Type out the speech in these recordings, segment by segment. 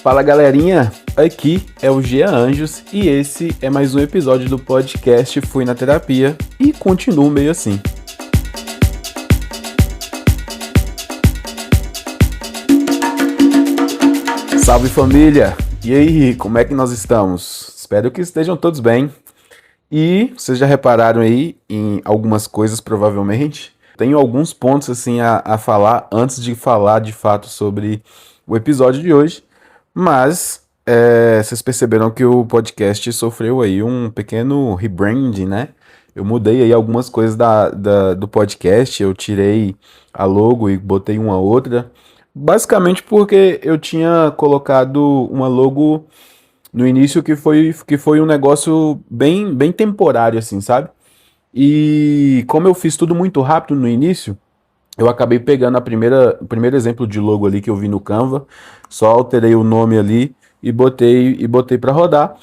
Fala galerinha, aqui é o Gia Anjos e esse é mais um episódio do podcast Fui na Terapia e continuo meio assim. Salve família! E aí, como é que nós estamos? Espero que estejam todos bem. E vocês já repararam aí em algumas coisas provavelmente? Tenho alguns pontos assim a falar antes de falar de fato sobre o episódio de hoje, mas vocês perceberam que o podcast sofreu aí um pequeno rebranding, né? Eu mudei aí algumas coisas do podcast, eu tirei a logo e botei uma outra, basicamente porque eu tinha colocado uma logo no início que foi um negócio bem temporário, assim, sabe? E como eu fiz tudo muito rápido no início, eu acabei pegando o primeiro exemplo de logo ali que eu vi no Canva, só alterei o nome ali e botei para rodar.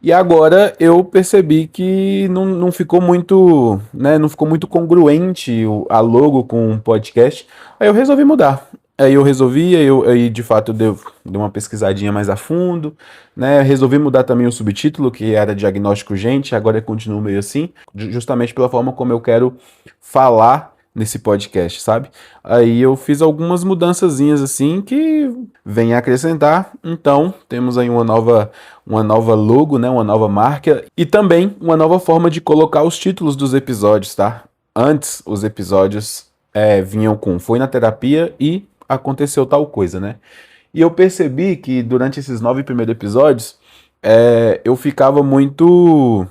E agora eu percebi que não ficou muito, né, não ficou muito congruente a logo com o podcast. Aí eu resolvi mudar. Aí de fato dei uma pesquisadinha mais a fundo, né? Resolvi mudar também o subtítulo, que era diagnóstico urgente, agora continua meio assim, justamente pela forma como eu quero falar nesse podcast, sabe? Aí eu fiz algumas mudançazinhas assim que vem a acrescentar. Então, temos aí uma nova logo, né? Uma nova marca e também uma nova forma de colocar os títulos dos episódios, tá? Antes, os episódios vinham com Foi na Terapia e aconteceu tal coisa, né? E eu percebi que durante esses 9 primeiros episódios, eu ficava muito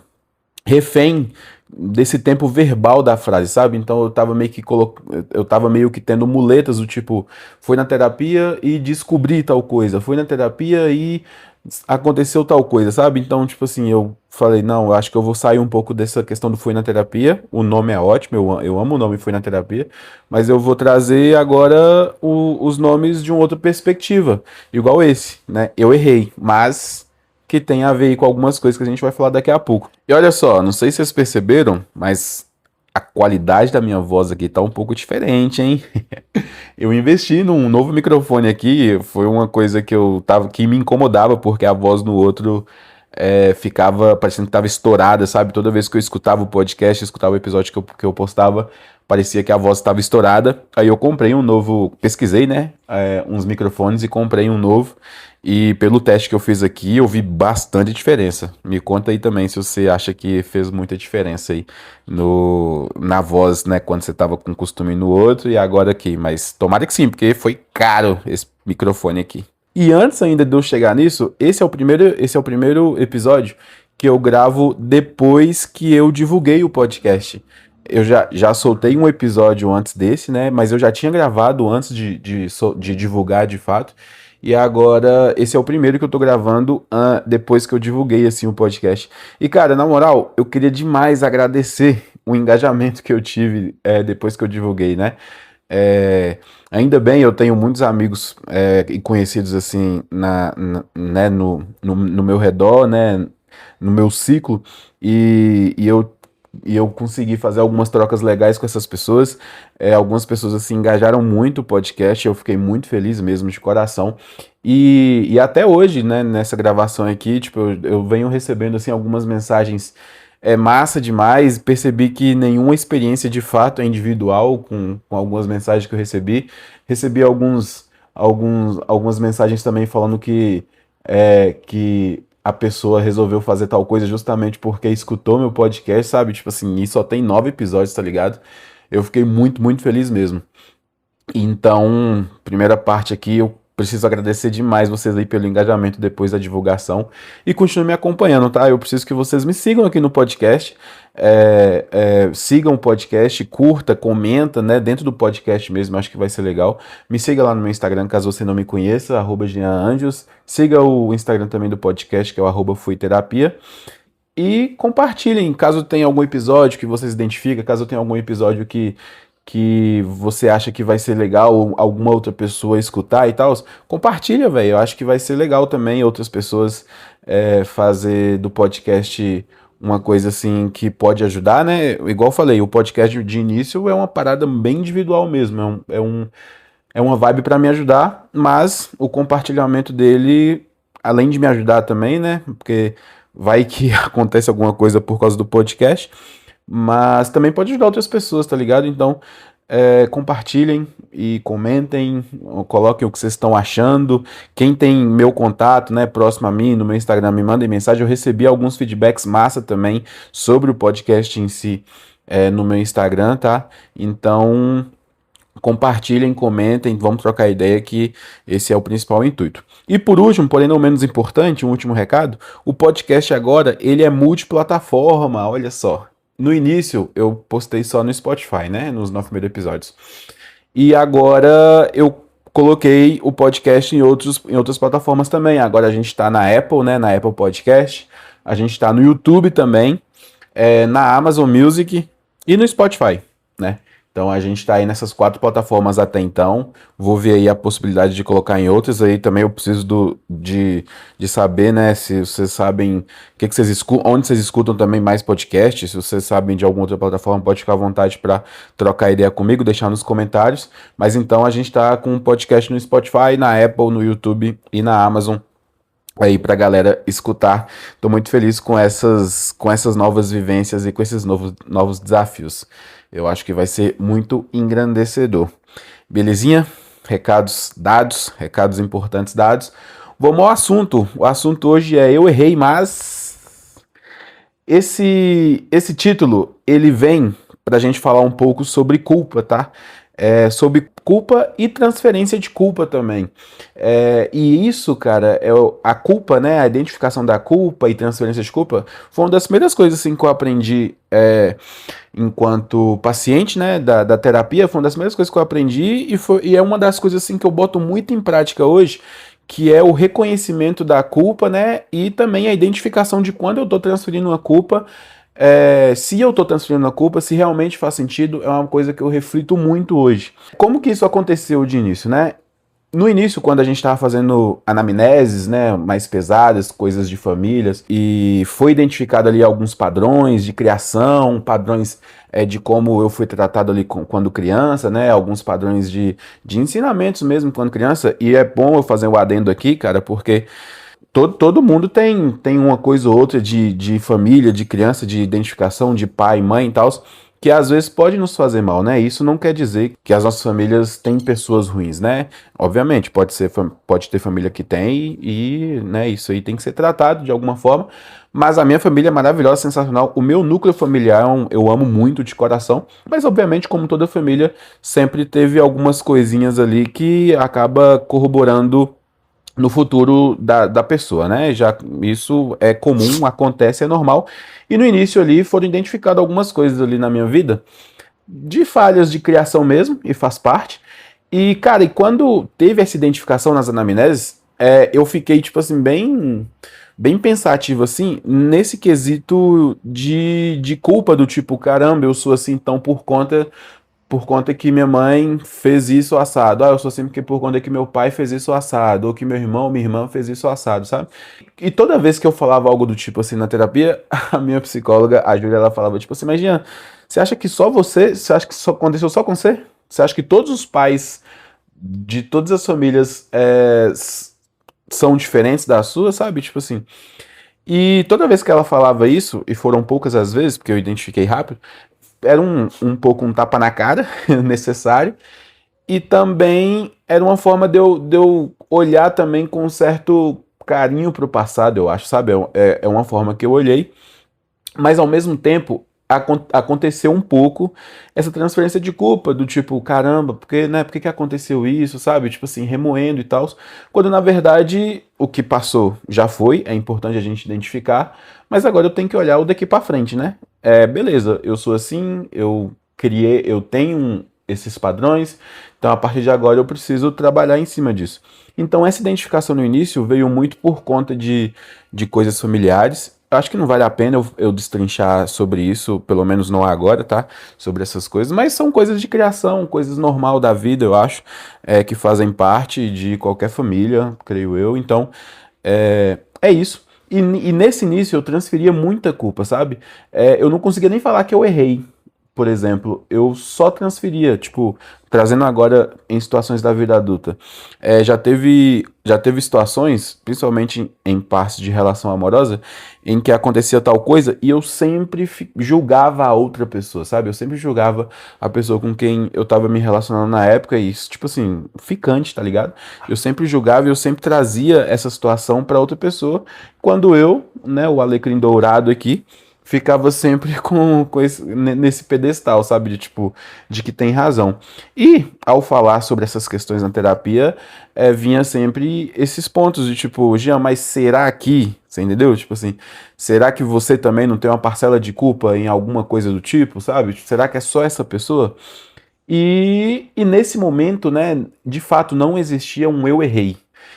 refém desse tempo verbal da frase, sabe? Então eu tava meio que tendo muletas do tipo, foi na terapia e descobri tal coisa, foi na terapia e aconteceu tal coisa, sabe? Então, tipo assim, eu falei, não, eu acho que eu vou sair um pouco dessa questão do Fui na Terapia. O nome é ótimo, eu amo o nome Fui na Terapia, mas eu vou trazer agora os nomes de uma outra perspectiva, igual esse, né? Eu errei, mas que tem a ver aí com algumas coisas que a gente vai falar daqui a pouco. E olha só, não sei se vocês perceberam, mas a qualidade da minha voz aqui tá um pouco diferente, hein? Eu investi num novo microfone aqui, foi uma coisa que me incomodava, porque a voz no outro ficava parecendo que estava estourada, sabe? Toda vez que eu escutava o podcast, escutava o episódio que eu postava, parecia que a voz estava estourada. Aí eu comprei um novo, pesquisei, né? Uns microfones e comprei um novo. E pelo teste que eu fiz aqui, eu vi bastante diferença. Me conta aí também se você acha que fez muita diferença aí na voz, né? Quando você estava com costume no outro e agora aqui. Mas tomara que sim, porque foi caro esse microfone aqui. E antes ainda de eu chegar nisso, esse é o primeiro episódio que eu gravo depois que eu divulguei o podcast. Eu já soltei um episódio antes desse, né? Mas eu já tinha gravado antes de divulgar de fato. E agora, esse é o primeiro que eu tô gravando depois que eu divulguei, assim, o podcast. E, cara, na moral, eu queria demais agradecer o engajamento que eu tive depois que eu divulguei, né? Ainda bem, eu tenho muitos amigos e conhecidos, assim, né, no meu redor, né? No meu ciclo. E eu consegui fazer algumas trocas legais com essas pessoas. Algumas pessoas assim engajaram muito o podcast. Eu fiquei muito feliz mesmo, de coração. E até hoje, né, nessa gravação aqui, tipo, eu venho recebendo assim algumas mensagens massa demais. Percebi que nenhuma experiência de fato é individual com algumas mensagens que eu recebi. Recebi algumas mensagens também falando que a pessoa resolveu fazer tal coisa justamente porque escutou meu podcast, sabe? Tipo assim, e só tem 9 episódios, tá ligado? Eu fiquei muito, muito feliz mesmo. Então, primeira parte aqui, eu preciso agradecer demais vocês aí pelo engajamento depois da divulgação e continue me acompanhando, tá? Eu preciso que vocês me sigam aqui no podcast, sigam o podcast, curta, comenta, né? Dentro do podcast mesmo, acho que vai ser legal. Me siga lá no meu Instagram, caso você não me conheça, @GeanAnjos. Siga o Instagram também do podcast, que é o @FuiTerapia. E compartilhem, caso tenha algum episódio que vocês identificam, caso tenha algum episódio que você acha que vai ser legal, ou alguma outra pessoa escutar e tal, compartilha, velho. Eu acho que vai ser legal também outras pessoas fazer do podcast uma coisa assim que pode ajudar, né? Igual eu falei, o podcast de início é uma parada bem individual mesmo, é uma vibe para me ajudar, mas o compartilhamento dele além de me ajudar também, né? Porque vai que acontece alguma coisa por causa do podcast, mas também pode ajudar outras pessoas, tá ligado? Então, compartilhem e comentem, coloquem o que vocês estão achando. Quem tem meu contato, né, próximo a mim, no meu Instagram, me mandem mensagem. Eu recebi alguns feedbacks massa também sobre o podcast em si, no meu Instagram, tá? Então, compartilhem, comentem, vamos trocar ideia que esse é o principal intuito. E por último, porém não menos importante, um último recado, o podcast agora, ele é multiplataforma, olha só. No início, eu postei só no Spotify, né, nos 9 primeiros episódios. E agora eu coloquei o podcast em outras plataformas também. Agora a gente está na Apple, né, na Apple Podcast, a gente está no YouTube também, na Amazon Music e no Spotify, né? Então a gente está aí nessas 4 plataformas até então. Vou ver aí a possibilidade de colocar em outras. Aí também eu preciso de saber, né? Se vocês sabem que vocês escutam, onde vocês escutam também mais podcasts. Se vocês sabem de alguma outra plataforma, pode ficar à vontade para trocar ideia comigo, deixar nos comentários. Mas então a gente está com um podcast no Spotify, na Apple, no YouTube e na Amazon aí pra galera escutar. Tô muito feliz com essas novas vivências e com esses novos desafios. Eu acho que vai ser muito engrandecedor. Belezinha? Recados dados, recados importantes dados. Vamos ao assunto. O assunto hoje é Eu Errei, mas esse título, ele vem pra gente falar um pouco sobre culpa, tá? Sobre culpa e transferência de culpa também. E isso, cara, a culpa, né? A identificação da culpa e transferência de culpa foi uma das primeiras coisas assim, que eu aprendi enquanto paciente, né? Da terapia, foi uma das primeiras coisas que eu aprendi e é uma das coisas assim que eu boto muito em prática hoje, que é o reconhecimento da culpa, né? E também a identificação de quando eu estou transferindo uma culpa. Se eu estou transferindo a culpa, se realmente faz sentido, é uma coisa que eu reflito muito hoje. Como que isso aconteceu de início, né? No início, quando a gente estava fazendo anamneses, né, mais pesadas, coisas de famílias, e foi identificado ali alguns padrões de criação, padrões de como eu fui tratado ali quando criança, né, alguns padrões de ensinamentos mesmo quando criança, e é bom eu fazer o adendo aqui, cara, porque todo mundo tem uma coisa ou outra de família, de criança, de identificação, de pai, mãe e tal, que às vezes pode nos fazer mal, né? Isso não quer dizer que as nossas famílias têm pessoas ruins, né? Obviamente, pode ter família que tem e, né, isso aí tem que ser tratado de alguma forma, mas a minha família é maravilhosa, sensacional. O meu núcleo familiar eu amo muito de coração, mas obviamente, como toda família, sempre teve algumas coisinhas ali que acaba corroborando no futuro da pessoa, né? Já isso é comum, acontece, é normal. E no início ali foram identificadas algumas coisas ali na minha vida, de falhas de criação mesmo, e faz parte. E, cara, e quando teve essa identificação nas anamneses, eu fiquei, tipo assim, bem pensativo, assim, nesse quesito de culpa, do tipo, caramba, eu sou assim, então por conta que minha mãe fez isso assado. Eu sou assim porque por conta que meu pai fez isso assado, ou que meu irmão ou minha irmã fez isso assado, sabe? E toda vez que eu falava algo do tipo assim na terapia, a minha psicóloga, a Júlia, ela falava tipo assim, mas Jean, você acha que isso aconteceu só com você? Você acha que todos os pais de todas as famílias são diferentes da sua, sabe? Tipo assim. E toda vez que ela falava isso, e foram poucas as vezes, porque eu identifiquei rápido, era um pouco um tapa na cara necessário, e também era uma forma de eu olhar também com um certo carinho para o passado, eu acho, sabe? É uma forma que eu olhei, mas ao mesmo tempo aconteceu um pouco essa transferência de culpa, do tipo, caramba, por que aconteceu isso, sabe? Tipo assim, remoendo e tal, quando na verdade o que passou já foi, é importante a gente identificar, mas agora eu tenho que olhar o daqui para frente, né? Beleza, eu sou assim, eu tenho esses padrões, então a partir de agora eu preciso trabalhar em cima disso. Então essa identificação no início veio muito por conta de coisas familiares. Eu acho que não vale a pena eu destrinchar sobre isso, pelo menos não agora, tá? Sobre essas coisas, mas são coisas de criação, coisas normal da vida, eu acho, que fazem parte de qualquer família, creio eu. Então, é isso. E nesse início eu transferia muita culpa, sabe? Eu não conseguia nem falar que eu errei, por exemplo, eu só transferia, tipo, trazendo agora em situações da vida adulta. Já teve situações, principalmente em partes de relação amorosa, em que acontecia tal coisa e eu sempre julgava a outra pessoa, sabe? Eu sempre julgava a pessoa com quem eu tava me relacionando na época e, tipo assim, ficante, tá ligado? Eu sempre julgava e eu sempre trazia essa situação pra outra pessoa, quando eu, né, o alecrim dourado aqui, ficava sempre nesse pedestal, sabe? De tipo, de que tem razão. E ao falar sobre essas questões na terapia, vinha sempre esses pontos de tipo, Jean, mas será que, você entendeu? Tipo assim, será que você também não tem uma parcela de culpa em alguma coisa do tipo, sabe? Será que é só essa pessoa? E nesse momento, né, de fato não existia um eu errei.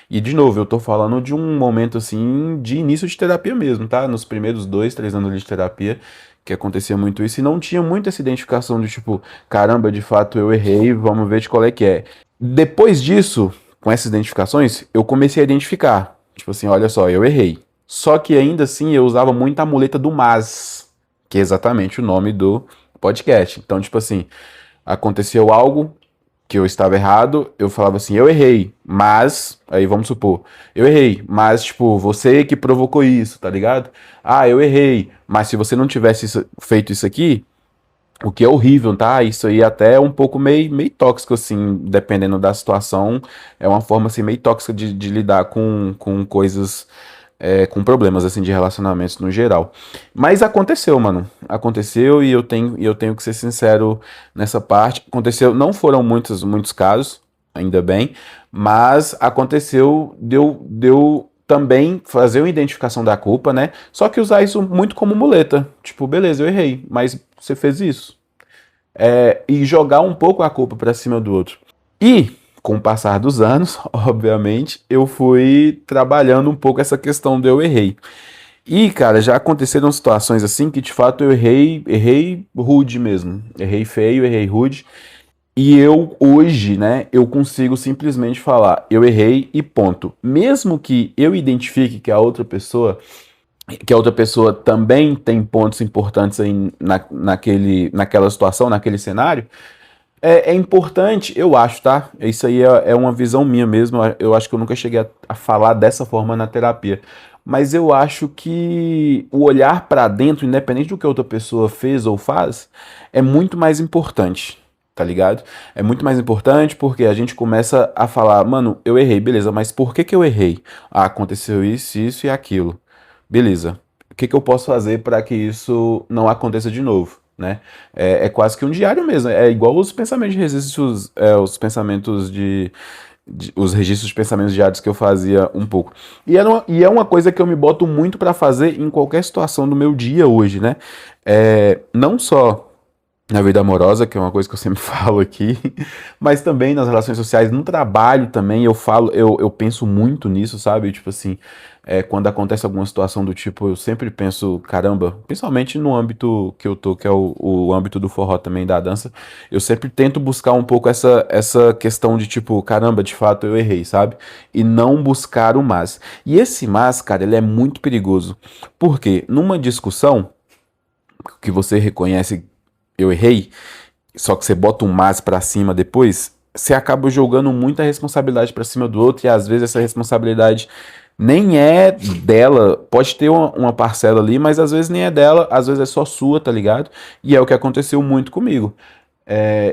E de novo, eu tô falando de um momento assim de início de terapia mesmo, tá? Nos primeiros 2, 3 anos de terapia, que acontecia muito isso, e não tinha muito essa identificação de tipo, caramba, de fato eu errei, vamos ver de qual é que é. Depois disso, com essas identificações, eu comecei a identificar. Tipo assim, olha só, eu errei. Só que ainda assim eu usava muito a muleta do mas, que é exatamente o nome do podcast. Então, tipo assim, aconteceu algo que eu estava errado, eu falava assim, eu errei, mas, aí vamos supor, eu errei, mas, tipo, você que provocou isso, tá ligado? Ah, eu errei, mas se você não tivesse feito isso aqui, o que é horrível, tá? Isso aí até é um pouco meio tóxico, assim, dependendo da situação, é uma forma, assim, meio tóxica de lidar com coisas com problemas assim de relacionamentos no geral. Mas aconteceu, mano. Aconteceu e eu tenho que ser sincero nessa parte. Aconteceu, não foram muitos casos, ainda bem, mas aconteceu deu também fazer uma identificação da culpa, né? Só que usar isso muito como muleta. Tipo, beleza, eu errei, mas você fez isso. E jogar um pouco a culpa pra cima do outro. E, com o passar dos anos, obviamente, eu fui trabalhando um pouco essa questão do eu errei. E, cara, já aconteceram situações assim que de fato eu errei rude mesmo. Errei feio, errei rude. E eu hoje, né, eu consigo simplesmente falar, eu errei e ponto. Mesmo que eu identifique que a outra pessoa também tem pontos importantes aí naquela situação, naquele cenário, é importante, eu acho, tá? Isso aí é uma visão minha mesmo. Eu acho que eu nunca cheguei a falar dessa forma na terapia. Mas eu acho que o olhar pra dentro, independente do que outra pessoa fez ou faz, é muito mais importante, tá ligado? É muito mais importante porque a gente começa a falar, mano, eu errei, beleza, mas por que que eu errei? Ah, aconteceu isso e aquilo. Beleza. O que que eu posso fazer para que isso não aconteça de novo? Né? É quase que um diário mesmo. É igual os pensamentos de registros, os pensamentos os registros de pensamentos diários que eu fazia um pouco. E é uma coisa que eu me boto muito para fazer em qualquer situação do meu dia hoje, né? Não só na vida amorosa, que é uma coisa que eu sempre falo aqui, mas também nas relações sociais, no trabalho também, eu penso muito nisso, sabe? Tipo assim, quando acontece alguma situação do tipo, eu sempre penso, caramba, principalmente no âmbito que eu tô, que é o âmbito do forró também, da dança, eu sempre tento buscar um pouco essa questão de tipo, caramba, de fato eu errei, sabe? E não buscar o mas. E esse mas, cara, ele é muito perigoso. Porque numa discussão que você reconhece eu errei, só que você bota um mas pra cima depois, você acaba jogando muita responsabilidade pra cima do outro e às vezes essa responsabilidade nem é dela, pode ter uma parcela ali, mas às vezes nem é dela, às vezes é só sua, tá ligado? E é o que aconteceu muito comigo.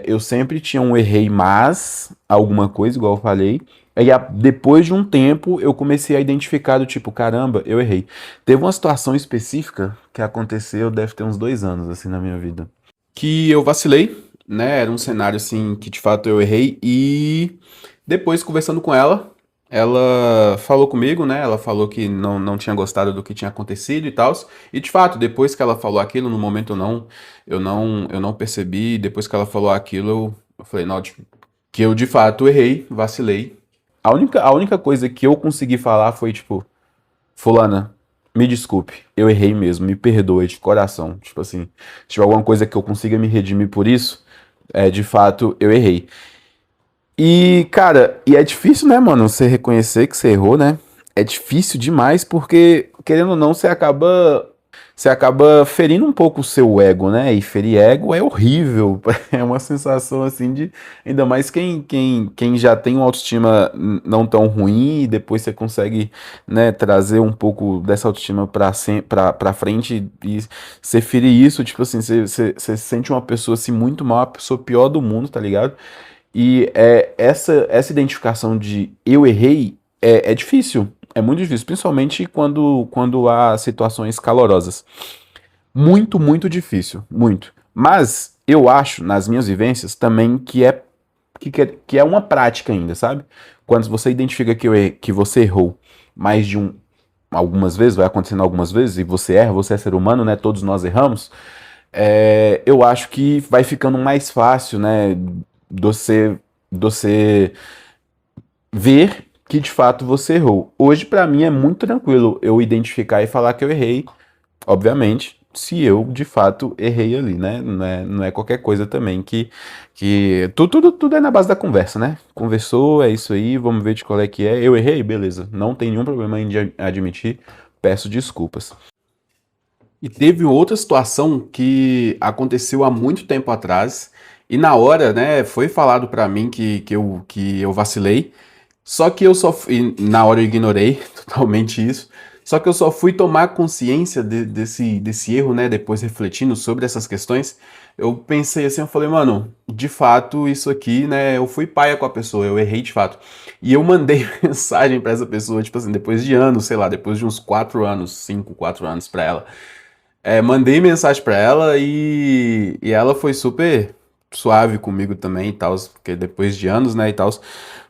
Eu sempre tinha um errei, mas alguma coisa, igual eu falei. Aí depois de um tempo eu comecei a identificar do tipo, caramba, eu errei. Teve uma situação específica que aconteceu, deve ter uns 2 anos assim na minha vida que eu vacilei, né? Era um cenário assim que de fato eu errei e depois conversando com ela falou comigo, né? Ela falou que não tinha gostado do que tinha acontecido e tal. E de fato, depois que ela falou aquilo, no momento eu não percebi. Depois que ela falou aquilo, eu falei, não, tipo, que eu de fato errei, vacilei. A única coisa que eu consegui falar foi tipo, fulana, me desculpe, eu errei mesmo, me perdoe de coração. Tipo assim, se tiver alguma coisa que eu consiga me redimir por isso, de fato, eu errei. E, cara, é difícil, né, mano, você reconhecer que você errou, né? É difícil demais porque, querendo ou não, você acaba você acaba ferindo um pouco o seu ego, né? E ferir ego é horrível. É uma sensação assim de. Ainda mais quem já tem uma autoestima não tão ruim, e depois você consegue, né, trazer um pouco dessa autoestima pra frente e você ferir isso, tipo assim, você se sente uma pessoa assim muito mal, a pessoa pior do mundo, tá ligado? E essa identificação de eu errei é difícil. É muito difícil, principalmente quando há situações calorosas. Muito, muito difícil, muito. Mas eu acho, nas minhas vivências, também que é uma prática ainda, sabe? Quando você identifica que você errou mais de algumas vezes, vai acontecendo algumas vezes, e você erra, você é ser humano, né? Todos nós erramos. Eu acho que vai ficando mais fácil, né? De você ver que de fato você errou. Hoje, pra mim, é muito tranquilo eu identificar e falar que eu errei, obviamente, se eu de fato errei ali, né? Não é qualquer coisa também tudo é na base da conversa, né? Conversou, é isso aí, vamos ver de qual é que é. Eu errei, beleza. Não tem nenhum problema em admitir, peço desculpas. E teve outra situação que aconteceu há muito tempo atrás, e na hora, né, foi falado pra mim que eu vacilei, só que na hora eu ignorei totalmente isso, só que eu só fui tomar consciência desse erro, né, depois refletindo sobre essas questões, eu pensei assim, eu falei, mano, de fato isso aqui, né, eu fui paia com a pessoa, eu errei de fato. E eu mandei mensagem pra essa pessoa, tipo assim, depois de anos, sei lá, depois de uns 4 anos, 5, 4 anos pra ela. Mandei mensagem pra ela e ela foi super suave comigo também e tal, porque depois de anos, né, e tal.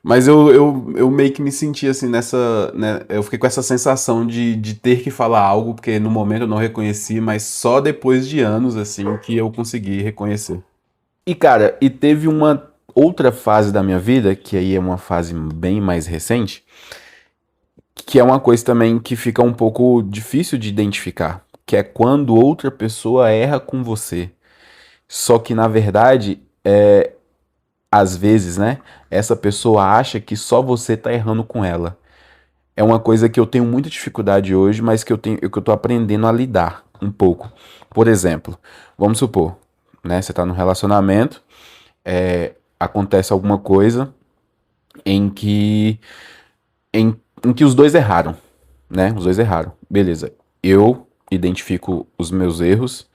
Mas eu meio que me senti assim nessa, né, eu fiquei com essa sensação de ter que falar algo, porque no momento eu não reconheci, mas só depois de anos, assim, que eu consegui reconhecer. E cara, e teve uma outra fase da minha vida, que aí é uma fase bem mais recente, que é uma coisa também que fica um pouco difícil de identificar, que é quando outra pessoa erra com você. Só que na verdade, às vezes, né, essa pessoa acha que só você tá errando com ela. É uma coisa que eu tenho muita dificuldade hoje, mas que eu tô aprendendo a lidar um pouco. Por exemplo, vamos supor, né, você tá num relacionamento, acontece alguma coisa em que em que os dois erraram, né? Os dois erraram. Beleza. Eu identifico os meus erros,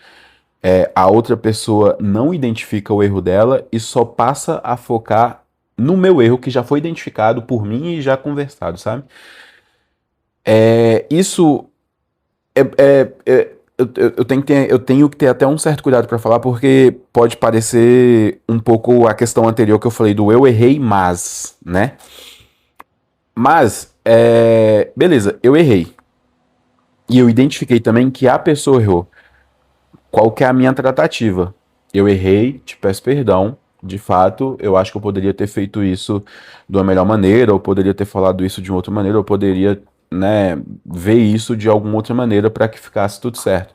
a outra pessoa não identifica o erro dela e só passa a focar no meu erro que já foi identificado por mim e já conversado, sabe? Isso eu tenho que ter até um certo cuidado para falar, porque pode parecer um pouco a questão anterior que eu falei do eu errei, mas, né? Mas, beleza, eu errei. E eu identifiquei também que a pessoa errou. Qual que é a minha tratativa? Eu errei, te peço perdão. De fato, eu acho que eu poderia ter feito isso de uma melhor maneira, ou poderia ter falado isso de uma outra maneira, ou poderia, né, ver isso de alguma outra maneira para que ficasse tudo certo.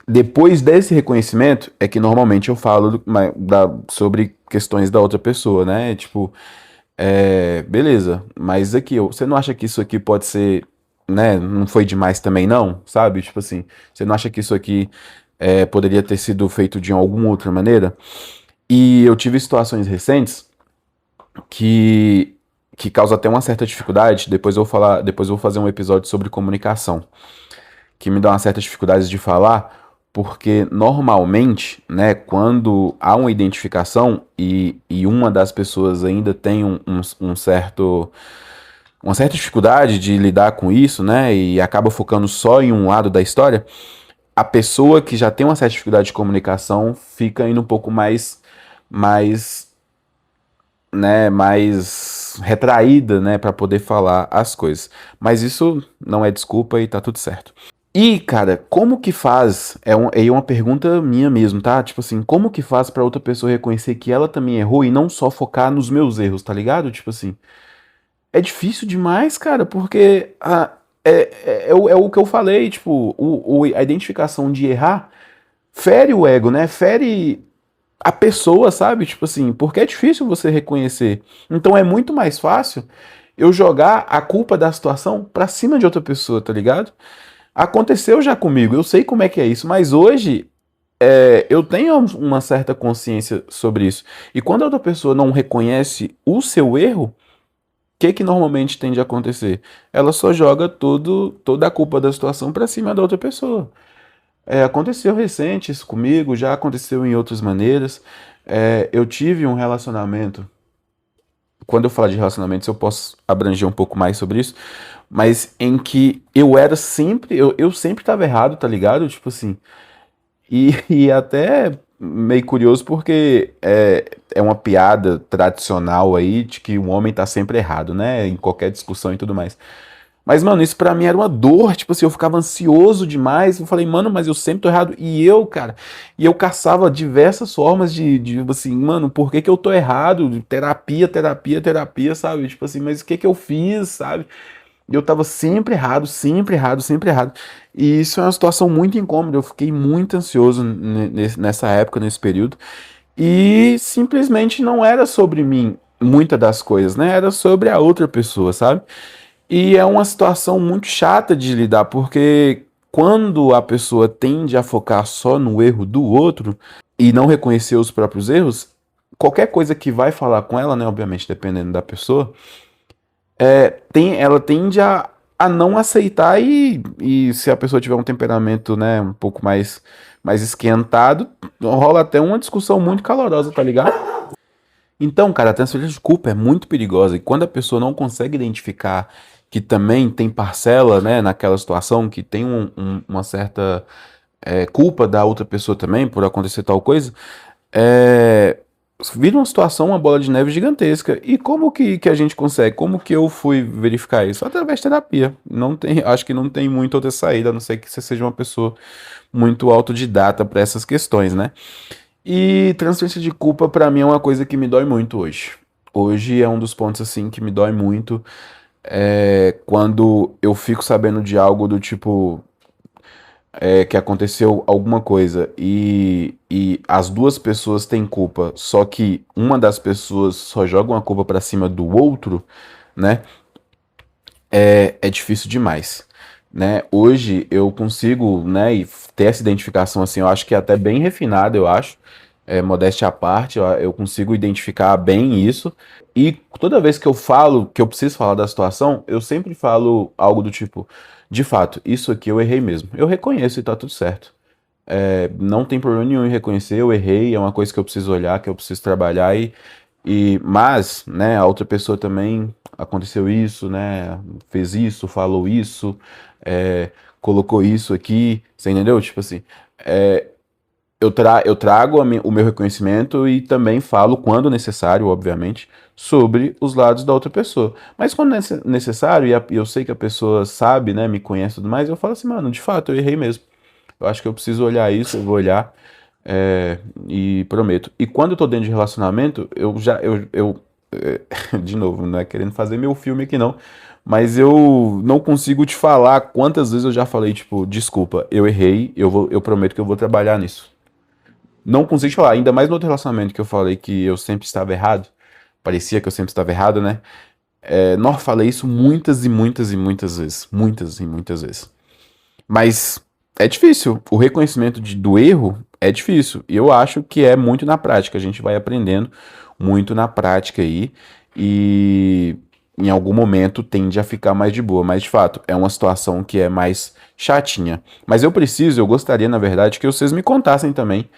Depois desse reconhecimento, é que normalmente eu falo sobre questões da outra pessoa, né? Tipo, beleza, mas aqui, você não acha que isso aqui pode ser, né? Não foi demais também, não? Sabe? Tipo assim, você não acha que isso aqui poderia ter sido feito de alguma outra maneira? E eu tive situações recentes que, que causam até uma certa dificuldade. Depois eu vou fazer um episódio sobre comunicação, que me dá uma certa dificuldade de falar, porque normalmente, né, quando há uma identificação e uma das pessoas ainda tem uma certa dificuldade de lidar com isso, né, e acaba focando só em um lado da história, a pessoa que já tem uma certa dificuldade de comunicação fica indo um pouco mais, né, mais retraída, né, para poder falar as coisas. Mas isso não é desculpa e tá tudo certo. E, cara, como que faz? É uma pergunta minha mesmo, tá? Tipo assim, como que faz pra outra pessoa reconhecer que ela também errou e não só focar nos meus erros, tá ligado? Tipo assim, é difícil demais, cara, porque é o que eu falei, tipo, a identificação de errar fere o ego, né? Fere a pessoa, sabe? Tipo assim, porque é difícil você reconhecer. Então é muito mais fácil eu jogar a culpa da situação pra cima de outra pessoa, tá ligado? Aconteceu já comigo, eu sei como é que é isso, mas hoje eu tenho uma certa consciência sobre isso. E quando a outra pessoa não reconhece o seu erro, o que normalmente tende a acontecer? Ela só joga toda a culpa da situação para cima da outra pessoa. Aconteceu recente isso comigo, já aconteceu em outras maneiras. Eu tive um relacionamento. Quando eu falar de relacionamentos, eu posso abranger um pouco mais sobre isso, mas em que eu era sempre, eu sempre estava errado, tá ligado? Tipo assim, e até meio curioso porque é uma piada tradicional aí de que o homem tá sempre errado, né? Em qualquer discussão e tudo mais. Mas, mano, isso pra mim era uma dor, tipo assim, eu ficava ansioso demais. Eu falei, mano, mas eu sempre tô errado. E eu caçava diversas formas tipo assim, mano, por que que eu tô errado? Terapia, terapia, terapia, sabe? Tipo assim, mas o que que eu fiz, sabe? E eu tava sempre errado, sempre errado, sempre errado. E isso é uma situação muito incômoda. Eu fiquei muito ansioso nessa época, nesse período. E simplesmente não era sobre mim, muitas das coisas, né? Era sobre a outra pessoa, sabe? E é uma situação muito chata de lidar, porque quando a pessoa tende a focar só no erro do outro e não reconhecer os próprios erros, qualquer coisa que vai falar com ela, né, obviamente dependendo da pessoa, ela tende a não aceitar e se a pessoa tiver um temperamento, né, um pouco mais esquentado, rola até uma discussão muito calorosa, tá ligado? Então, cara, a transferência de culpa é muito perigosa e quando a pessoa não consegue identificar que também tem parcela, né, naquela situação, que tem uma certa culpa da outra pessoa também por acontecer tal coisa, é, vira uma situação, uma bola de neve gigantesca. E como que a gente consegue? Como que eu fui verificar isso? Através de terapia. Não tem, acho que não tem muita outra saída, a não ser que você seja uma pessoa muito autodidata para essas questões, né? E transferência de culpa pra mim é uma coisa que me dói muito hoje. Hoje é um dos pontos assim que me dói muito quando eu fico sabendo de algo do tipo que aconteceu alguma coisa e as duas pessoas têm culpa, só que uma das pessoas só joga uma culpa pra cima do outro, né? É difícil demais. Né? Hoje eu consigo, né, e ter essa identificação assim, eu acho que é até bem refinada, eu acho. Modéstia à parte, eu consigo identificar bem isso. E toda vez que eu falo, que eu preciso falar da situação, eu sempre falo algo do tipo, de fato, isso aqui eu errei mesmo. Eu reconheço e tá tudo certo. Não tem problema nenhum em reconhecer, eu errei, é uma coisa que eu preciso olhar, que eu preciso trabalhar mas, né, a outra pessoa também aconteceu isso, né, fez isso, falou isso, é, colocou isso aqui, você entendeu? Tipo assim, eu trago o meu reconhecimento e também falo, quando necessário, obviamente, sobre os lados da outra pessoa. Mas quando é necessário, e eu sei que a pessoa sabe, né, me conhece e tudo mais, eu falo assim, mano, de fato, eu errei mesmo. Eu acho que eu preciso olhar isso, eu vou olhar, e prometo. E quando eu tô dentro de relacionamento, de novo, não é querendo fazer meu filme aqui não, mas eu não consigo te falar quantas vezes eu já falei, tipo, desculpa, eu errei, eu prometo que eu vou trabalhar nisso. Não consigo te falar, ainda mais no outro relacionamento que eu falei que eu sempre estava errado, parecia que eu sempre estava errado, né? Nossa, falei isso muitas e muitas e muitas vezes, muitas e muitas vezes. Mas é difícil. O reconhecimento do erro é difícil. E eu acho que é muito na prática. A gente vai aprendendo muito na prática aí. E em algum momento tende a ficar mais de boa. Mas de fato, é uma situação que é mais chatinha. Mas eu gostaria, na verdade, que vocês me contassem também.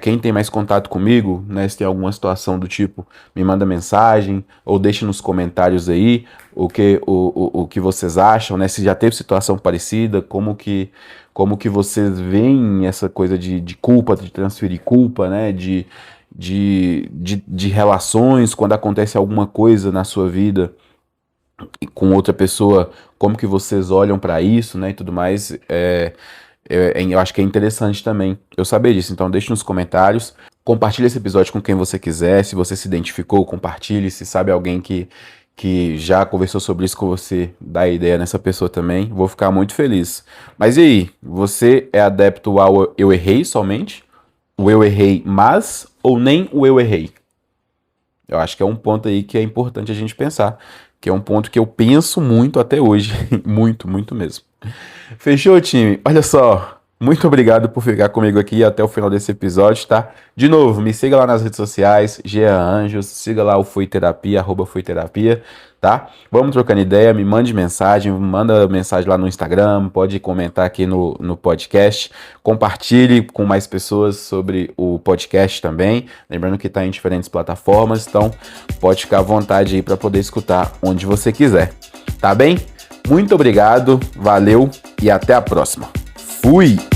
Quem tem mais contato comigo, né? Se tem alguma situação do tipo, me manda mensagem ou deixe nos comentários aí o que vocês acham, né? Se já teve situação parecida, como que vocês veem essa coisa de culpa, de transferir culpa, né? De relações, quando acontece alguma coisa na sua vida com outra pessoa, como que vocês olham para isso, né? E tudo mais. Eu acho que é interessante também eu saber disso. Então, deixe nos comentários. Compartilhe esse episódio com quem você quiser. Se você se identificou, compartilhe. Se sabe alguém que já conversou sobre isso com você, dá ideia nessa pessoa também. Vou ficar muito feliz. Mas e aí? Você é adepto ao eu errei somente? O eu errei, mas ou nem o eu errei? Eu acho que é um ponto aí que é importante a gente pensar. que é um ponto que eu penso muito até hoje, muito, muito mesmo. Fechou, time? Olha só, muito obrigado por ficar comigo aqui até o final desse episódio, tá? De novo, me siga lá nas redes sociais, Jean Anjos, siga lá o Foi Terapia, @Foi Terapia, tá? Vamos trocando ideia, me mande mensagem, manda mensagem lá no Instagram, pode comentar aqui no podcast, compartilhe com mais pessoas sobre o podcast também, lembrando que está em diferentes plataformas, então pode ficar à vontade aí para poder escutar onde você quiser, tá bem? Muito obrigado, valeu e até a próxima. Fui!